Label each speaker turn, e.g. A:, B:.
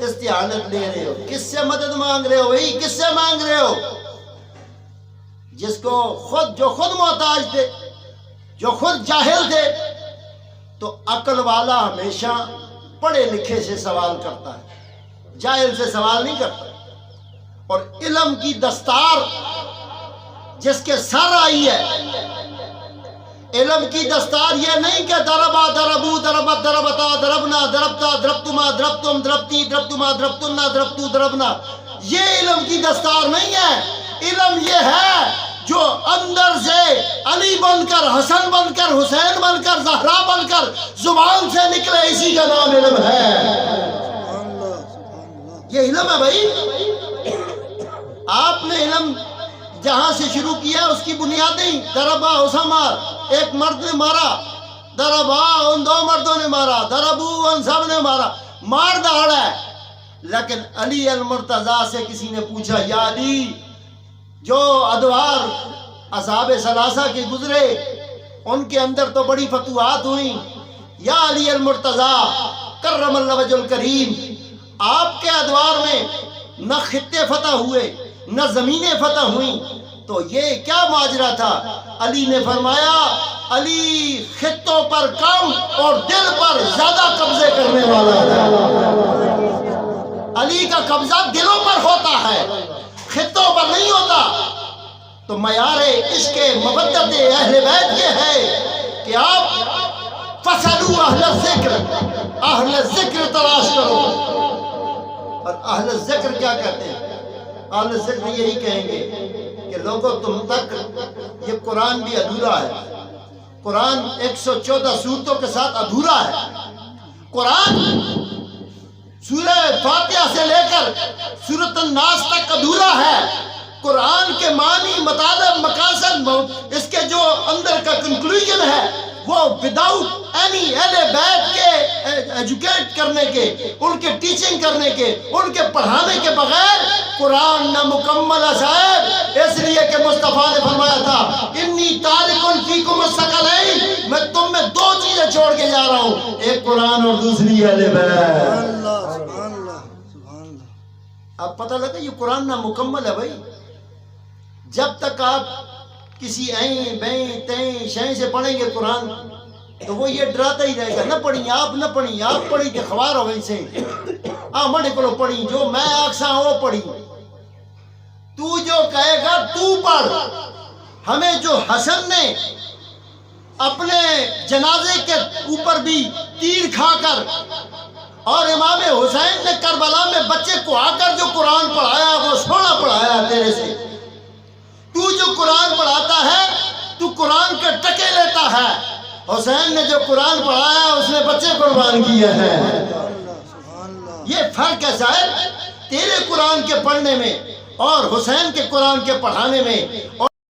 A: استعانت لے رہے ہو، کس سے مدد مانگ رہے ہو؟ وہی کس سے مانگ رہے ہو جس کو جو خود محتاج تھے، جو خود جاہل تھے۔ تو عقل والا ہمیشہ پڑھے لکھے سے سوال کرتا ہے، جاہل سے سوال نہیں کرتا۔ اور علم کی دستار جس کے سر آئی ہے، علم کی دستار یہ نہیں کہ دربا دربو دربت دربتا دربنا دربتا دربتما دربتم دربتی دربتما دربتنا دربتو دربنا، یہ علم کی دستار نہیں ہے۔ علم یہ ہے جو اندر سے علی بن کر، حسن بن کر، حسین بن کر، زہرا بن کر زبان سے نکلے، اسی کا نام علم ہے۔ یہ علم ہے بھائی۔ آپ نے علم جہاں سے شروع کیا اس کی بنیادیں، دربا اسامہ، ایک مرد نے مارا، دربا ان دو مردوں نے مارا، دربو ان سب نے مارا، مار دہاڑا ہے۔ لیکن علی المرتضیٰ سے کسی نے پوچھا، یا علی، جو ادوار اصحاب ثلاثہ کے گزرے ان کے اندر تو بڑی فتوحات ہوئیں، یا علی المرتضیٰ کرم اللہ وجہ الکریم، آپ کے ادوار میں نہ خطے فتح ہوئے نہ زمینیں فتح ہوئیں، تو یہ کیا ماجرا تھا؟ علی نے فرمایا، علی خطوں پر کم اور دل پر زیادہ قبضے کرنے والا ہے۔ علی کا قبضہ دلوں پر ہوتا ہے، خطوں پر نہیں ہوتا۔ تو معیار عشق مودت اہل بیت یہ ہے کہ آپ فسلوا اہل الذکر، اہل ذکر تلاش کرو۔ اور اہل ذکر کیا کہتے ہیں؟ اہل ذکر یہی کہیں گے کہ لوگوں تم تک یہ قرآن بھی ادھورا ہے، قرآن 114 صورتوں کے ساتھ ادھورا ہے۔ قرآن سورہ فاتحہ سے لے کر سورۃ الناس تک ادھورا ہے۔ قرآن کے معنی، مطالب، مقاصد، اس کے جو اندر کا کنکلوژن ہے، وہ وداؤٹ اینی اہل بیت کے ایجوکیٹ کرنے کے، ان کے ٹیچنگ کرنے کے، ان کے پڑھانے کے بغیر قرآن نہ مکمل ہے صاحب۔ اس لیے کہ مصطفیٰ نے فرمایا تھا، انی تارک فیکم الثقلین، میں تم میں دو چیزیں چھوڑ کے جا رہا ہوں، ایک قرآن اور دوسری اہل بیت۔ اب پتہ لگا یہ قرآن نہ مکمل ہے بھائی۔ جب تک آپ کسی این بین تین شہیں سے پڑھیں گے قرآن تو وہ یہ ڈراتا ہی رہے گا، نہ پڑھیں آپ، نہ پڑھیں آپ، پڑھی کہ خوار ہو گئی سے مڑے کو پڑھی، جو میں آکساں وہ پڑھی۔ تو جو کہے گا تو پڑھ۔ ہمیں جو حسن نے اپنے جنازے کے اوپر بھی تیر کھا کر، اور امام حسین نے کربلا میں بچے کو آ کر جو قرآن پڑھایا، وہ سونا پڑھایا تیرے سے۔ تو جو قرآن پڑھاتا ہے تو قرآن کے ٹکے لیتا ہے۔ حسین نے جو قرآن پڑھایا اس نے بچے قربان کیے ہیں۔ یہ فرق ہے صاحب تیرے قرآن کے پڑھنے میں اور حسین کے قرآن کے پڑھانے میں۔